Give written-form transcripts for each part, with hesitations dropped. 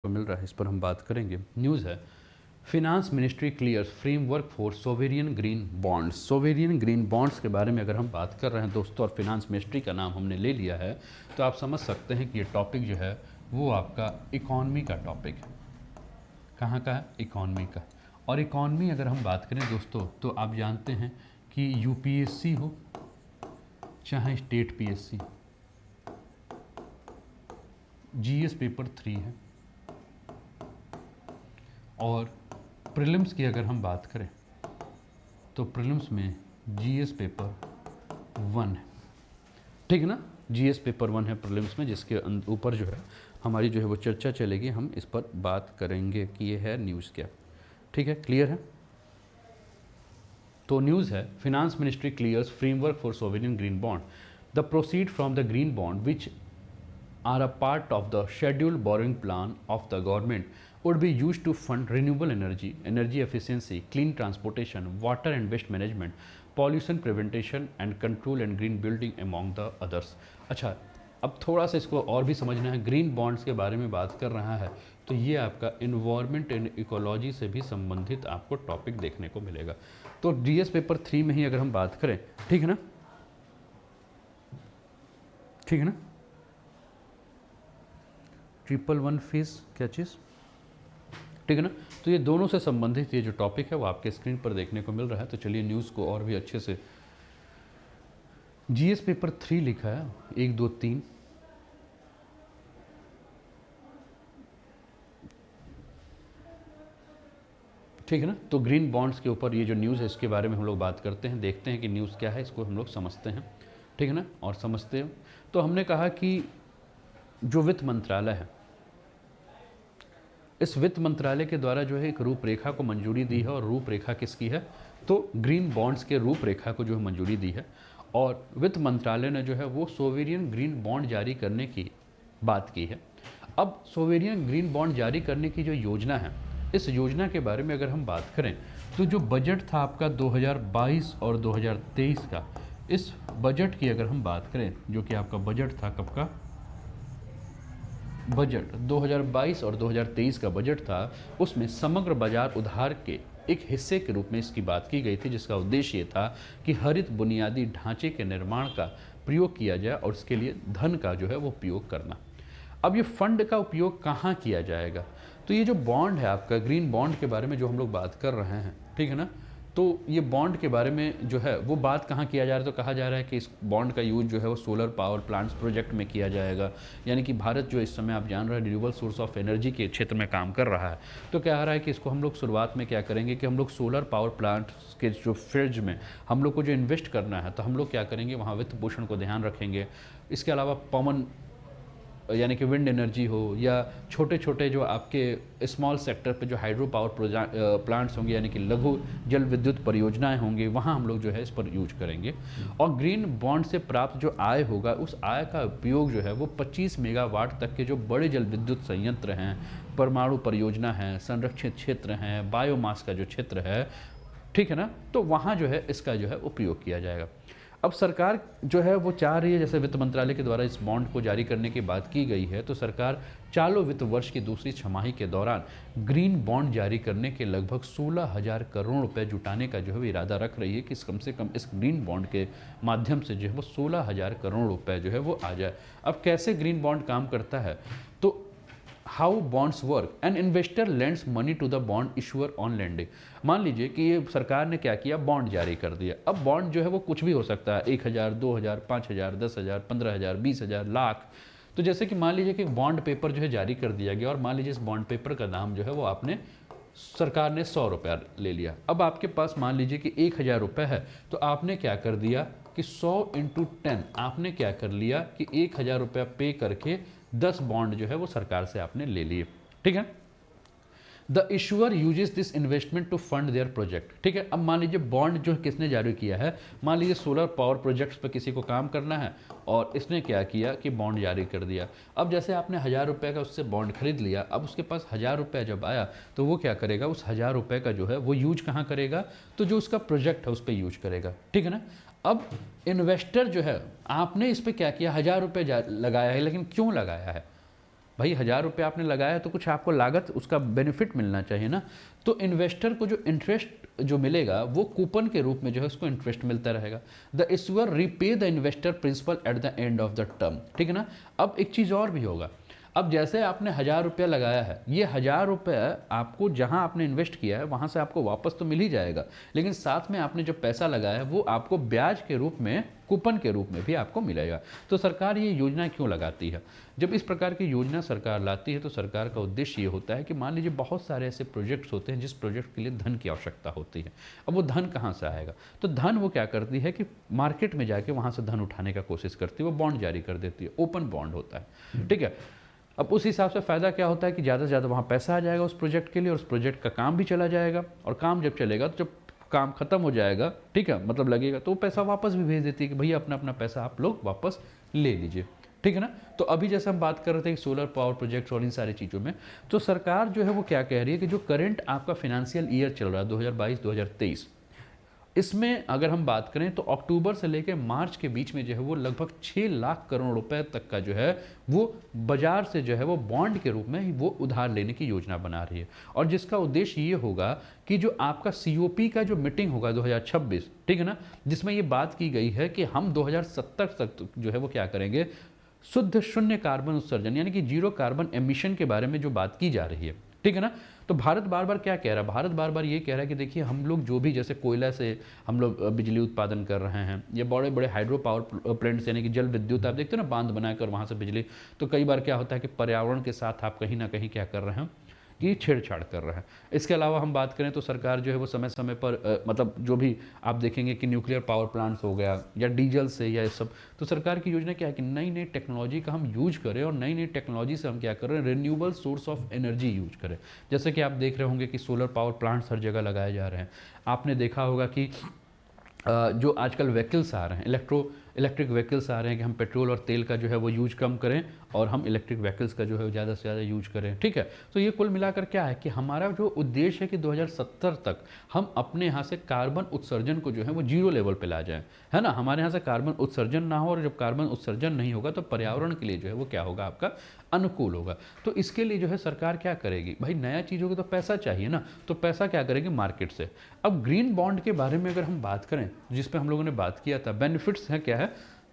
को मिल रहा है, इस पर हम बात करेंगे। न्यूज़ है, finance ministry clears framework for sovereign green bonds. Sovereign green bonds के बारे में अगर हम बात कर रहे हैं दोस्तों, और फिनांस मिनिस्ट्री का नाम हमने ले लिया है, तो आप समझ सकते हैं कि ये टॉपिक जो है वो आपका इकॉनमी का टॉपिक है। कहाँ का है? इकॉनमी का। और इकॉनमी अगर हम बात करें दोस्तों, तो आप जानते हैं कि यूपीएससी हो चाहे स्टेट पीएससी, जीएस पेपर 3 है, और प्रीलिम्स की अगर हम बात करें तो प्रीलिम्स में जीएस पेपर 1 है, ठीक है ना। जीएस पेपर 1 है प्रीलिम्स में, जिसके ऊपर जो है हमारी जो है वो चर्चा चलेगी, हम इस पर बात करेंगे कि ये है न्यूज़ क्या, ठीक है, क्लियर है। तो न्यूज़ है, finance ministry clears framework for sovereign green bond. The proceed from the green bond which are a part of the scheduled borrowing plan of the government would be used to fund renewable energy, energy efficiency, clean transportation, water and waste management, pollution prevention and control and green building among the others। अच्छा, अब थोड़ा सा इसको और भी समझना है। Green bonds के बारे में बात कर रहा है तो ये आपका इन्वायरमेंट एंड इकोलॉजी से भी संबंधित आपको टॉपिक देखने को मिलेगा। तो जीएस पेपर 3 में ही अगर हम बात करें, ठीक है ना, ठीक है ना, 111 फीस क्या चीज़, ठीक है ना। तो ये दोनों से संबंधित ये जो टॉपिक है वो आपके स्क्रीन पर देखने को मिल रहा है। तो चलिए न्यूज़ को और भी अच्छे से, जीएस पेपर 3 लिखा है 1 2 3, ठीक है ना। तो ग्रीन बॉन्ड्स के ऊपर ये जो न्यूज़ है इसके बारे में हम लोग बात करते हैं, देखते हैं कि न्यूज़ क्या है, इसको हम लोग समझते हैं, ठीक है ना। और समझते हैं तो हमने कहा कि जो वित्त मंत्रालय है, इस वित्त मंत्रालय के द्वारा जो है एक रूपरेखा को मंजूरी दी है। और रूपरेखा किसकी है? तो ग्रीन बॉन्ड्स के रूपरेखा को जो है मंजूरी दी है। और वित्त मंत्रालय ने जो है वो सोवेरियन ग्रीन बॉन्ड जारी करने की बात की है। अब सोवेरियन ग्रीन बॉन्ड जारी करने की जो योजना है, इस योजना के बारे में अगर हम बात करें तो जो बजट था आपका 2022 और 2023 का, इस बजट की अगर हम बात करें, जो कि आपका बजट था कब का, बजट 2022 और 2023 का बजट था, उसमें समग्र बाजार उधार के एक हिस्से के रूप में इसकी बात की गई थी, जिसका उद्देश्य ये था कि हरित बुनियादी ढांचे के निर्माण का प्रयोग किया जाए और इसके लिए धन का जो है वो उपयोग करना। अब ये फंड का उपयोग कहाँ किया जाएगा? तो ये जो बॉन्ड है आपका, ग्रीन बॉन्ड के बारे में जो हम लोग बात कर रहे हैं, ठीक है ना, तो ये बॉन्ड के बारे में जो है वो बात कहाँ किया जा रहा है? तो कहा जा रहा है कि इस बॉन्ड का यूज जो है वो सोलर पावर प्लांट्स प्रोजेक्ट में किया जाएगा। यानी कि भारत जो इस समय आप जान रहे हैं रिन्यूएबल सोर्स ऑफ एनर्जी के क्षेत्र में काम कर रहा है, तो क्या आ रहा है कि इसको हम लोग शुरुआत में क्या करेंगे कि हम लोग सोलर पावर प्लांट्स के जो फील्ड में हम लोग को जो इन्वेस्ट करना है, तो हम लोग क्या करेंगे, वहाँ वित्त पोषण को ध्यान रखेंगे। इसके अलावा पवन यानी कि विंड एनर्जी हो, या छोटे छोटे जो आपके स्मॉल सेक्टर पे जो हाइड्रो पावर प्लांट्स होंगे, यानी कि लघु जल विद्युत परियोजनाएं होंगी, वहाँ हम लोग जो है इस पर यूज करेंगे। और ग्रीन बॉन्ड से प्राप्त जो आय होगा, उस आय का उपयोग जो है वो 25 मेगावाट तक के जो बड़े जल विद्युत संयंत्र हैं, परमाणु परियोजना हैं, संरक्षित क्षेत्र हैं, बायोमास का जो क्षेत्र है, ठीक है ना, तो वहाँ जो है इसका जो है उपयोग किया जाएगा। अब सरकार जो है वो चाह रही है, जैसे वित्त मंत्रालय के द्वारा इस बॉन्ड को जारी करने की बात की गई है, तो सरकार चालू वित्त वर्ष की दूसरी छमाही के दौरान ग्रीन बॉन्ड जारी करने के लगभग 16,000 करोड़ रुपए जुटाने का जो है इरादा रख रही है कि कम से कम इस ग्रीन बॉन्ड के माध्यम से जो है वो 16,000 करोड़ रुपए जो है वो आ जाए। अब कैसे ग्रीन बॉन्ड काम करता है? तो how bonds work, an investor lends money to the bond issuer on landing. मान लीजिए कि ये सरकार ने क्या किया, बॉन्ड जारी कर दिया। अब बॉन्ड जो है वो कुछ भी हो सकता है, 1,000, 2,000, 5,000, 10,000, 15,000, 20,000, लाख। तो जैसे कि मान लीजिए कि बॉन्ड पेपर जो है जारी कर दिया गया, और मान लीजिए इस बॉन्ड पेपर का दाम जो है वो आपने, सरकार ने 100 रुपया ले लिया। अब आपके पास मान लीजिए कि 1,000 रुपये है, तो आपने क्या कर दिया कि 100 × 10 आपने क्या कर लिया कि 1,000 रुपया पे करके 10 बॉन्ड जो है वो सरकार से आपने ले लिए, ठीक है। The issuer uses this investment to fund their project, ठीक है। अब मान लीजिए बॉन्ड जो किसने जारी किया है, मान लीजिए सोलर पावर प्रोजेक्ट्स पर किसी को काम करना है, और इसने क्या किया कि बॉन्ड जारी कर दिया। अब जैसे आपने 1,000 रुपये का उससे बॉन्ड खरीद लिया, अब उसके पास 1,000 रुपया जब आया, तो वो क्या करेगा, उस 1,000 रुपये का जो है वो यूज कहाँ करेगा, तो जो उसका प्रोजेक्ट है उस पर यूज करेगा, ठीक है ना। अब इन्वेस्टर जो है, आपने इस पर क्या किया, 1,000 रुपये लगाया है, लेकिन क्यों लगाया है? भाई 1,000 रुपये आपने लगाया तो कुछ आपको लागत, उसका बेनिफिट मिलना चाहिए ना। तो इन्वेस्टर को जो इंटरेस्ट जो मिलेगा वो कूपन के रूप में जो है उसको इंटरेस्ट मिलता रहेगा। The issuer repay the investor principal at the end of the term, ठीक है ना। अब एक चीज़ और भी होगा, अब जैसे आपने 1,000 रुपया लगाया है, ये 1,000 रुपया आपको जहां आपने इन्वेस्ट किया है वहां से आपको वापस तो मिल ही जाएगा, लेकिन साथ में आपने जो पैसा लगाया है वो आपको ब्याज के रूप में, कूपन के रूप में भी आपको मिलेगा। तो सरकार ये योजना क्यों लगाती है? जब इस प्रकार की योजना सरकार लाती है तो सरकार का उद्देश्य ये होता है कि मान लीजिए बहुत सारे ऐसे प्रोजेक्ट्स होते हैं जिस प्रोजेक्ट के लिए धन की आवश्यकता होती है। अब वो धन कहाँ से आएगा? तो धन वो क्या करती है कि मार्केट में जाके वहाँ से धन उठाने का कोशिश करती है, वो बॉन्ड जारी कर देती है, ओपन बॉन्ड होता है, ठीक है। अब उस हिसाब से फ़ायदा क्या होता है कि ज़्यादा से ज़्यादा वहाँ पैसा आ जाएगा उस प्रोजेक्ट के लिए, और उस प्रोजेक्ट का काम भी चला जाएगा, और काम जब चलेगा तो जब काम खत्म हो जाएगा, ठीक है, मतलब लगेगा, तो वो पैसा वापस भी भेज देती है कि भैया अपना अपना पैसा आप लोग वापस ले लीजिए, ठीक है ना। तो अभी जैसे हम बात कर रहे थे कि सोलर पावर प्रोजेक्ट और इन सारी चीज़ों में, तो सरकार जो है वो क्या कह रही है कि जो करंट आपका फाइनेंशियल ईयर चल रहा है 2022-2023, इसमें अगर हम बात करें तो अक्टूबर से लेकर मार्च के बीच में जो है वो लगभग 6 लाख करोड़ रुपए तक का जो है वो बाजार से जो है वो बॉन्ड के रूप में वो उधार लेने की योजना बना रही है, और जिसका उद्देश्य ये होगा कि जो आपका COP का जो मीटिंग होगा 2026, ठीक है ना, जिसमें ये बात की गई है कि हम 2070 तक जो है वो क्या करेंगे, शुद्ध शून्य कार्बन उत्सर्जन यानी कि जीरो कार्बन एमिशन के बारे में जो बात की जा रही है, ठीक है ना। तो भारत बार बार क्या कह रहा है? भारत बार बार ये कह रहा है कि देखिए हम लोग जो भी जैसे कोयला से हम लोग बिजली उत्पादन कर रहे हैं, ये बड़े बड़े हाइड्रो पावर प्लांट्स यानी कि जल विद्युत, आप देखते हो ना, बांध बनाकर वहाँ से बिजली, तो कई बार क्या होता है कि पर्यावरण के साथ आप कहीं ना कहीं क्या कर रहे हैं कि छेड़छाड़ कर रहा है। इसके अलावा हम बात करें तो सरकार जो है वो समय समय पर मतलब जो भी आप देखेंगे कि न्यूक्लियर पावर प्लांट्स हो गया या डीजल से या ये सब, तो सरकार की योजना क्या है कि नई नई टेक्नोलॉजी का हम यूज करें, और नई नई टेक्नोलॉजी से हम क्या कर रहे हैं, renewable source of energy use करें। जैसे कि आप देख रहे होंगे कि सोलर पावर प्लांट्स हर जगह लगाए जा रहे हैं। आपने देखा होगा कि जो आजकल व्हीकल्स आ रहे हैं, इलेक्ट्रिक व्हीकल्स आ रहे हैं कि हम पेट्रोल और तेल का जो है वो यूज कम करें और हम इलेक्ट्रिक व्हीकल्स का जो है ज़्यादा से ज़्यादा यूज करें, ठीक है। तो ये कुल मिलाकर क्या है कि हमारा जो उद्देश्य है कि 2070 तक हम अपने यहाँ से कार्बन उत्सर्जन को जो है वो जीरो लेवल पे ला जाएं, है ना। हमारे यहाँ से कार्बन उत्सर्जन ना हो, और जब कार्बन उत्सर्जन नहीं होगा तो पर्यावरण के लिए जो है वो क्या होगा, आपका अनुकूल होगा। तो इसके लिए जो है सरकार क्या करेगी, भाई नया चीज़ों को तो पैसा चाहिए ना, तो पैसा क्या करेगी, मार्केट से। अब ग्रीन बॉन्ड के बारे में अगर हम बात करें, जिस पे हम लोगों ने बात किया था, बेनिफिट्स है क्या है,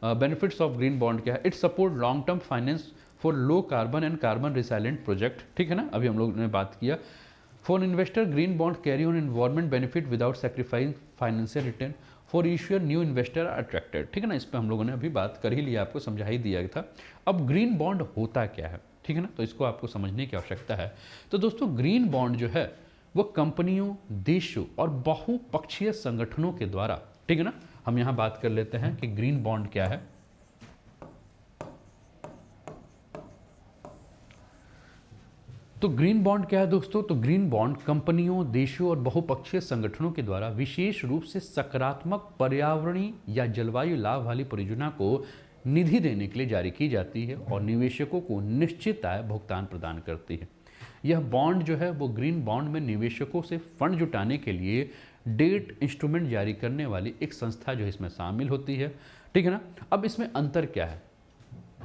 बेनिफिट्स ऑफ ग्रीन बॉन्ड क्या है, it support long term finance for low carbon and carbon resilient project, ठीक है ना, अभी हम लोगों ने बात किया। For investor green bond carry on environment benefit without sacrificing financial return, for issuer new investor attracted, ठीक है ना। इस पर हम लोगों ने अभी बात कर ही लिया, आपको समझा ही दिया था। अब ग्रीन बॉन्ड होता क्या है, ठीक है ना, तो इसको आपको समझने की आवश्यकता है। तो दोस्तों ग्रीन बॉन्ड जो है वो कंपनियों, देशों और बहुपक्षीय संगठनों के द्वारा, ठीक है ना, हम यहां बात कर लेते हैं कि ग्रीन बॉन्ड क्या है। तो ग्रीन बॉन्ड क्या है दोस्तों, तो ग्रीन बॉन्ड कंपनियों, देशों और बहुपक्षीय संगठनों के द्वारा विशेष रूप से सकारात्मक पर्यावरणीय या जलवायु लाभ वाली परियोजना को निधि देने के लिए जारी की जाती है और निवेशकों को निश्चित आय भुगतान प्रदान करती है। यह बॉन्ड जो है वो ग्रीन बॉन्ड में निवेशकों से फंड जुटाने के लिए डेट इंस्ट्रूमेंट जारी करने वाली एक संस्था जो इसमें शामिल होती है, ठीक है ना। अब इसमें अंतर क्या है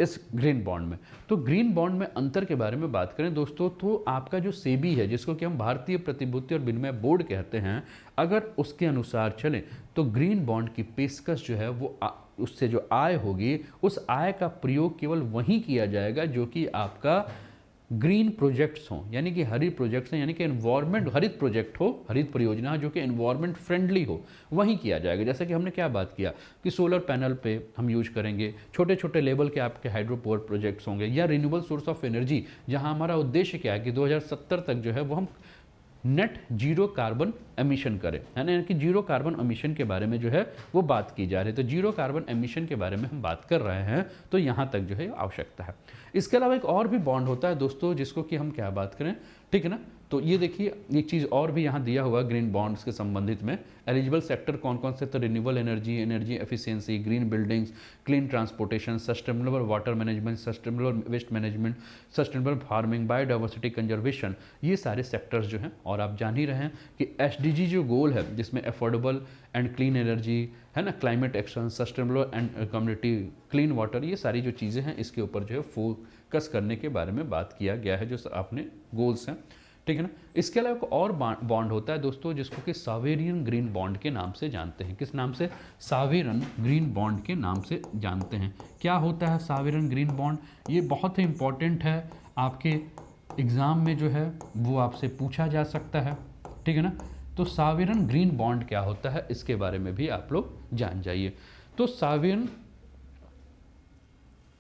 इस ग्रीन बॉन्ड में, तो ग्रीन बॉन्ड में अंतर के बारे में बात करें दोस्तों, तो आपका जो सेबी है, जिसको कि हम भारतीय प्रतिभूति और विनिमय बोर्ड कहते हैं, अगर उसके अनुसार चलें तो ग्रीन बॉन्ड की पेशकश जो है वो उससे जो आय होगी, उस आय का प्रयोग केवल वहीं किया जाएगा जो कि आपका ग्रीन प्रोजेक्ट्स हों, यानी कि हरित प्रोजेक्ट्स हैं, यानी कि एनवायरमेंट हरित प्रोजेक्ट हो, हरित परियोजना जो कि एनवायरमेंट फ्रेंडली हो, वहीं किया जाएगा। जैसे कि हमने क्या बात किया कि सोलर पैनल पे हम यूज करेंगे, छोटे छोटे लेवल के आपके हाइड्रो पावर प्रोजेक्ट्स होंगे, या रिन्यूएबल सोर्स ऑफ एनर्जी, जहां हमारा उद्देश्य क्या है कि 2070 तक जो है वो हम नेट जीरो कार्बन एमिशन करें, है ना, यानी कि जीरो कार्बन एमिशन के बारे में जो है वो बात की जा रही है। तो जीरो कार्बन एमिशन के बारे में हम बात कर रहे हैं, तो यहाँ तक जो है आवश्यकता है। इसके अलावा एक और भी बॉन्ड होता है दोस्तों, जिसको कि हम क्या बात करें, ठीक है ना, तो ये देखिए एक चीज़ और भी यहाँ दिया हुआ ग्रीन बॉन्ड्स के संबंधित में, एलिजिबल सेक्टर कौन कौन से, तो renewable energy, energy efficiency, green buildings, clean transportation, sustainable water management, sustainable waste management, sustainable farming, biodiversity conservation, ये सारे सेक्टर्स जो हैं। और आप जान ही रहे हैं कि एसडीजी जो गोल है जिसमें अफोर्डेबल एंड क्लीन एनर्जी है ना, climate action, sustainable and community clean water, ये सारी जो चीज़ें हैं इसके ऊपर जो है फोकस करने के बारे में बात किया गया है, जो आपने गोल्स हैं, ठीक है ना। इसके अलावा एक और बॉन्ड होता है दोस्तों जिसको कि सावेरियन ग्रीन बॉन्ड के नाम से जानते हैं। किस नाम से? सावेरियन ग्रीन बॉन्ड के नाम से जानते हैं। क्या होता है सावेरियन ग्रीन बॉन्ड? ये बहुत ही इंपॉर्टेंट है, आपके एग्ज़ाम में जो है वो आपसे पूछा जा सकता है, ठीक है ना। तो सावेरियन ग्रीन बॉन्ड क्या होता है इसके बारे में भी आप लोग जान जाइए। तो सावेरियन,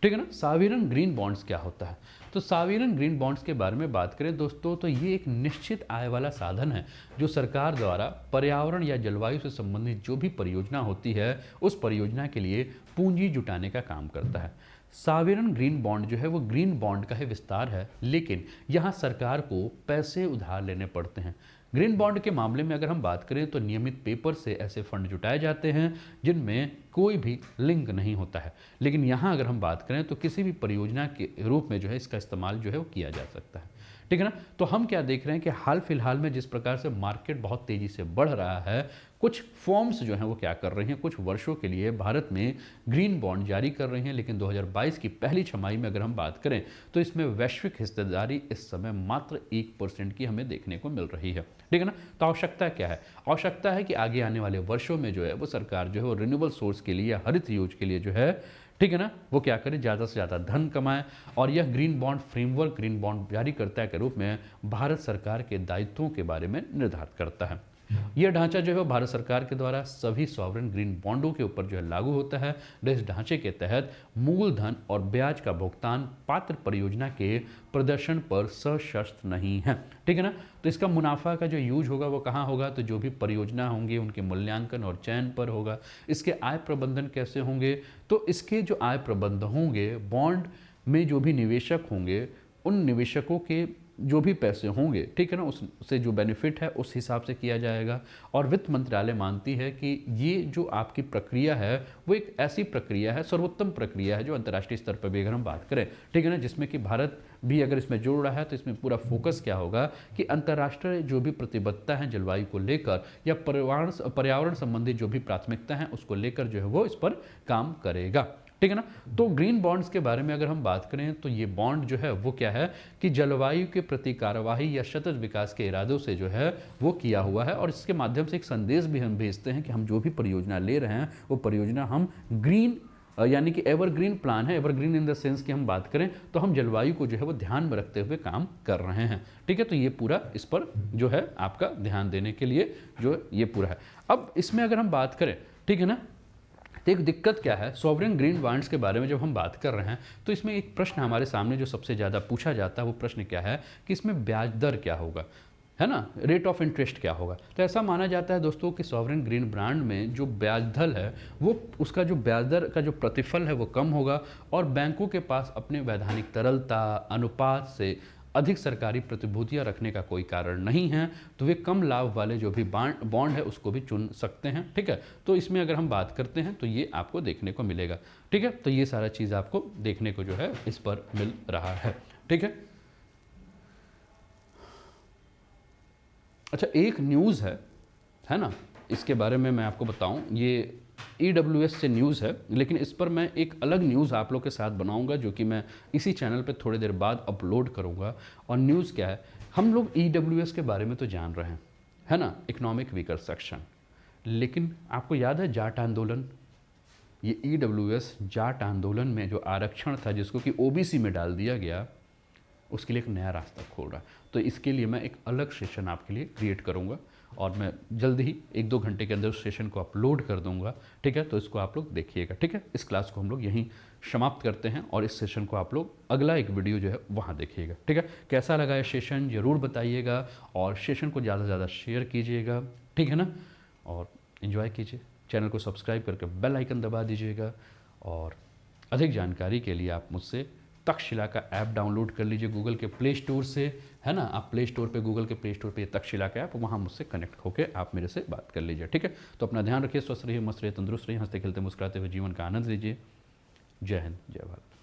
ठीक है ना, सावेरियन ग्रीन बॉन्ड्स क्या होता है? तो सावेरियन ग्रीन बॉन्ड्स के बारे में बात करें दोस्तों तो ये एक निश्चित आय वाला साधन है जो सरकार द्वारा पर्यावरण या जलवायु से संबंधित जो भी परियोजना होती है उस परियोजना के लिए पूंजी जुटाने का काम करता है। सावेरियन ग्रीन बॉन्ड जो है वो ग्रीन बॉन्ड का ही विस्तार है, लेकिन यहाँ सरकार को पैसे उधार लेने पड़ते हैं। ग्रीन बॉन्ड के मामले में अगर हम बात करें तो नियमित पेपर से ऐसे फंड जुटाए जाते हैं जिनमें कोई भी लिंक नहीं होता है, लेकिन यहाँ अगर हम बात करें तो किसी भी परियोजना के रूप में जो है इसका इस्तेमाल जो है वो किया जा सकता है, ठीक है ना। तो हम क्या देख रहे हैं कि हाल फिलहाल में जिस प्रकार से मार्केट बहुत तेज़ी से बढ़ रहा है, कुछ फॉर्म्स जो हैं वो क्या कर रही हैं, कुछ वर्षों के लिए भारत में ग्रीन बॉन्ड जारी कर रही हैं, लेकिन 2022 की पहली छमाही में अगर हम बात करें तो इसमें वैश्विक हिस्सेदारी इस समय मात्र 1% की हमें देखने को मिल रही है, ठीक है ना। तो आवश्यकता क्या है? आवश्यकता है कि आगे आने वाले वर्षों में जो है वो सरकार जो है वो रिन्यूएबल सोर्स के लिए या हरित यूज के लिए जो है, ठीक है ना, वो क्या करे, ज़्यादा से ज़्यादा धन कमाए। और यह green bond framework green bond जारीकर्ता के रूप में भारत सरकार के दायित्वों के बारे में निर्धारित करता है। यह ढांचा जो है भारत सरकार के द्वारा सभी सॉवरेन ग्रीन बॉन्डों के ऊपर जो है लागू होता है। इस ढांचे के तहत मूलधन और ब्याज का भुगतान पात्र परियोजना के प्रदर्शन पर सशर्त नहीं है, ठीक है ना। तो इसका मुनाफा का जो यूज होगा वो कहाँ होगा? तो जो भी परियोजना होंगी उनके मूल्यांकन और चयन पर होगा। इसके आय प्रबंधन कैसे होंगे? तो इसके जो आय प्रबंधन होंगे, बॉन्ड में जो भी निवेशक होंगे उन निवेशकों के जो भी पैसे होंगे, ठीक है ना, उससे जो बेनिफिट है उस हिसाब से किया जाएगा। और वित्त मंत्रालय मानती है कि ये जो आपकी प्रक्रिया है वो एक ऐसी प्रक्रिया है, सर्वोत्तम प्रक्रिया है जो अंतर्राष्ट्रीय स्तर पर भी अगर हम बात करें, ठीक है ना, जिसमें कि भारत भी अगर इसमें जुड़ रहा है तो इसमें पूरा फोकस क्या होगा कि अंतर्राष्ट्रीय जो भी प्रतिबद्धता है जलवायु को लेकर या पर्यावरण संबंधी जो भी प्राथमिकता है उसको लेकर जो है वो इस पर काम करेगा, ठीक है ना। तो ग्रीन बॉन्ड्स के बारे में अगर हम बात करें तो ये बॉन्ड जो है वो क्या है कि जलवायु के प्रति कार्यवाही या सतत विकास के इरादों से जो है वो किया हुआ है। और इसके माध्यम से एक संदेश भी हम भेजते हैं कि हम जो भी परियोजना ले रहे हैं वो परियोजना हम ग्रीन यानी कि एवरग्रीन प्लान है। एवरग्रीन इन द सेंस की हम बात करें तो हम जलवायु को जो है वो ध्यान में रखते हुए काम कर रहे हैं, ठीक है। तो ये पूरा इस पर जो है आपका ध्यान देने के लिए जो ये पूरा है। अब इसमें अगर हम बात करें, ठीक है ना, तो एक दिक्कत क्या है सॉवरेन ग्रीन बॉन्ड्स के बारे में जब हम बात कर रहे हैं तो इसमें एक प्रश्न हमारे सामने जो सबसे ज़्यादा पूछा जाता है वो प्रश्न क्या है कि इसमें ब्याज दर क्या होगा, है ना, रेट ऑफ इंटरेस्ट क्या होगा। तो ऐसा माना जाता है दोस्तों कि सॉवरेन ग्रीन बॉन्ड में जो ब्याज दर है वो उसका जो ब्याज दर का जो प्रतिफल है वो कम होगा और बैंकों के पास अपने वैधानिक तरलता अनुपात से अधिक सरकारी प्रतिभूतियां रखने का कोई कारण नहीं है, तो वे कम लाभ वाले जो भी बॉन्ड है उसको भी चुन सकते हैं, ठीक है। तो इसमें अगर हम बात करते हैं तो ये आपको देखने को मिलेगा, ठीक है। तो ये सारा चीज़ आपको देखने को जो है इस पर मिल रहा है, ठीक है। अच्छा, एक न्यूज़ है ना, इसके बारे में मैं आपको बताऊं, ये EWS से न्यूज़ है, लेकिन इस पर मैं एक अलग न्यूज़ आप लोग के साथ बनाऊंगा जो कि मैं इसी चैनल पे थोड़ी देर बाद अपलोड करूंगा। और न्यूज़ क्या है, हम लोग EWS के बारे में तो जान रहे हैं, है ना, इकोनॉमिक वीकर सेक्शन, लेकिन आपको याद है जाट आंदोलन, ये EWS जाट आंदोलन में जो आरक्षण था जिसको कि OBC में डाल दिया गया उसके लिए एक नया रास्ता खोल रहा है। तो इसके लिए मैं एक अलग सेशन आपके लिए क्रिएट करूंगा और मैं जल्द ही 1-2 घंटे के अंदर उस सेशन को अपलोड कर दूंगा, ठीक है। तो इसको आप लोग देखिएगा, ठीक है। इस क्लास को हम लोग यहीं समाप्त करते हैं और इस सेशन को आप लोग अगला एक वीडियो जो है वहाँ देखिएगा, ठीक है। कैसा लगा ये सेशन ज़रूर बताइएगा और सेशन को ज़्यादा से ज़्यादा शेयर कीजिएगा, ठीक है ना, और इन्जॉय कीजिए। चैनल को सब्सक्राइब करके बेल आइकन दबा दीजिएगा और अधिक जानकारी के लिए आप मुझसे तक्षशिला का ऐप डाउनलोड कर लीजिए गूगल के प्ले स्टोर से, है ना। आप प्ले स्टोर पे, गूगल के प्ले स्टोर पे तक्षशिला का ऐप, वहाँ मुझसे कनेक्ट होकर आप मेरे से बात कर लीजिए, ठीक है। तो अपना ध्यान रखिए, स्वस्थ रहिए, मस्त रहिए, तंदुरुस्त रहिए, हंसते खेलते मुस्कुराते हुए जीवन का आनंद लीजिए। जय हिंद, जय भारत।